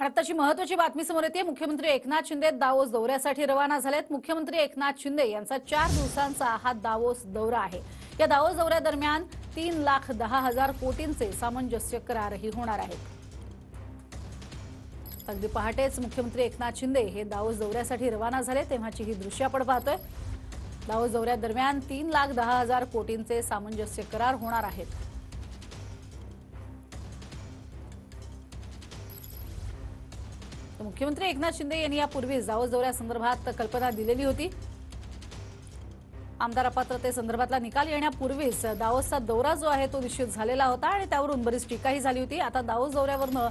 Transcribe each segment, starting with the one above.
आताची महत्त्वाची बातमी समोर येते। मुख्यमंत्री एकनाथ शिंदे दावोस दौऱ्यासाठी रवाना झालेत। मुख्यमंत्री एकनाथ शिंदे यांचा 4 दिवसांचा हा दावोस दौरा आहे। या दावोस दौऱ्यादरम्यान 3,10,000 कोटींचे सामंजस्य करारही होणार आहेत। अगदी पहाटेच मुख्यमंत्री एकनाथ शिंदे हे दावोस दौऱ्यासाठी रवाना झाले तेव्हाची ही दृश्य आपण पाहतोय। दावोस दौऱ्यादरम्यान 3,10,000 कोटींचे सामंजस्य करार होणार आहेत। मुख्यमंत्री एकनाथ शिंदे यांनी यापूर्वीच दावोस दौऱ्यासंदर्भात कल्पना दिलेली होती। आमदार अपात्रतेसंदर्भातला निकाल येण्यापूर्वीच दावोसचा दौरा जो आहे तो निश्चित झालेला होता आणि त्यावरून बरीच टीकाही झाली होती। आता दावोस दौऱ्यावरनं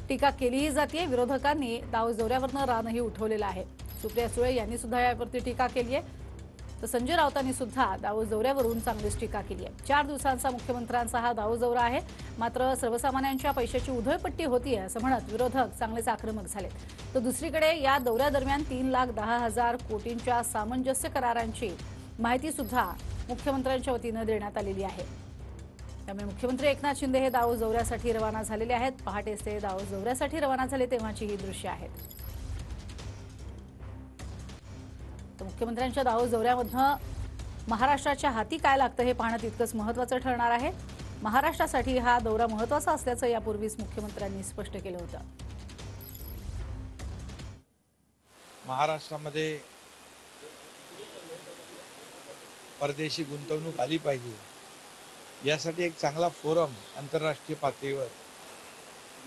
टीका केलीही जाते। विरोधकांनी दावोस दौऱ्यावरनं रानही उठवलेलं आहे। सुप्रिया सुळे यांनी सुद्धा यावरती टीका केली आहे, तर संजय राऊतांनी सुद्धा दावोस दौऱ्यावरून चांगलीच टीका केली आहे। 4 दिवसांचा मुख्यमंत्र्यांचा हा दावोस दौरा आहे, मात्र सर्वसामान्यांच्या पैशाची उधळपट्टी होतीये असं म्हणत विरोधक चांगलेच आक्रमक झाले। तर दुसरीकडे या दौऱ्यादरम्यान 3,10,000 कोटींच्या सामंजस्य करारांची माहिती सुद्धा मुख्यमंत्र्यांच्या वतीने देण्यात आलेली आहे। त्यामुळे मुख्यमंत्री एकनाथ शिंदे हे दावोस दौऱ्यासाठी रवाना झालेले आहेत। पहाटेच ते दावोस दौऱ्यासाठी रवाना झाले तेव्हाची ही दृश्य आहेत। तर मुख्यमंत्र्यांच्या दावोस दौऱ्यामधनं महाराष्ट्राच्या हाती काय लागतं हे पाहणं तितकंच महत्त्वाचं ठरणार आहे। महाराष्ट्रासाठी हा दौरा महत्त्वाचा असल्याचं यापूर्वीच मुख्यमंत्र्यांनी स्पष्ट केलं होतं। महाराष्ट्रामध्ये परदेशी गुंतवणूक आली पाहिजे यासाठी एक चांगला फोरम आंतरराष्ट्रीय पातळीवर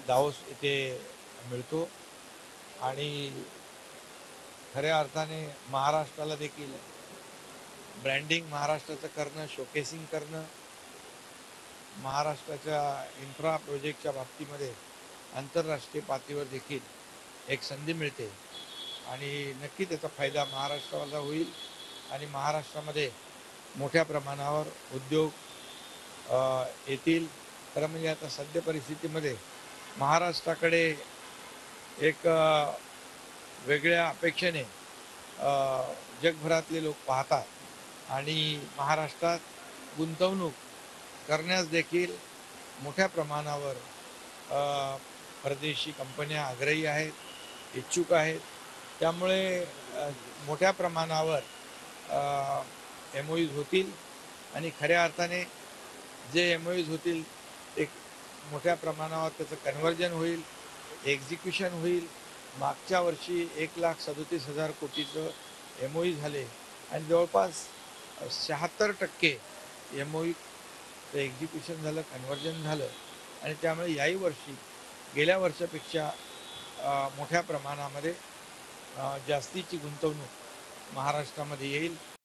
दावोस येथे मिळतो आणि खऱ्या अर्थाने महाराष्ट्राला देखील ब्रँडिंग महाराष्ट्राचं करणं, शोकेसिंग करणं, महाराष्ट्राच्या इन्फ्रा प्रोजेक्टच्या बाबतीमध्ये आंतरराष्ट्रीय पातळीवर देखील एक संधी मिळते आणि नक्की त्याचा फायदा महाराष्ट्राला होईल आणि महाराष्ट्रामध्ये मोठ्या प्रमाणावर उद्योग येतील। खरं म्हणजे आता सध्या परिस्थितीमध्ये महाराष्ट्राकडे एक वेगळ्या अपेक्षेने जगभरातले लोक पाहतात आणि महाराष्ट्रात गुंतवणूक करण्यास देखील मोठ्या प्रमाणावर परदेशी कंपन्या आग्रही आहेत, इच्छुक आहेत। त्यामुळे मोठ्या प्रमाणावर MOUs होतील आणि खऱ्या अर्थाने जे MOUs होतील ते मोठ्या प्रमाणावर त्याचं कन्व्हर्जन होईल, एक्झिक्युशन होईल। मागच्या वर्षी 1,37,000 कोटीचं MOU झाले आणि जवळपास 76% MOU एक्झिक्युशन झालं, कन्व्हर्जन झालं आणि त्यामुळे याही वर्षी गेल्या वर्षापेक्षा मोठ्या प्रमाणामध्ये जास्तीची गुंतवणूक महाराष्ट्रामध्ये येईल।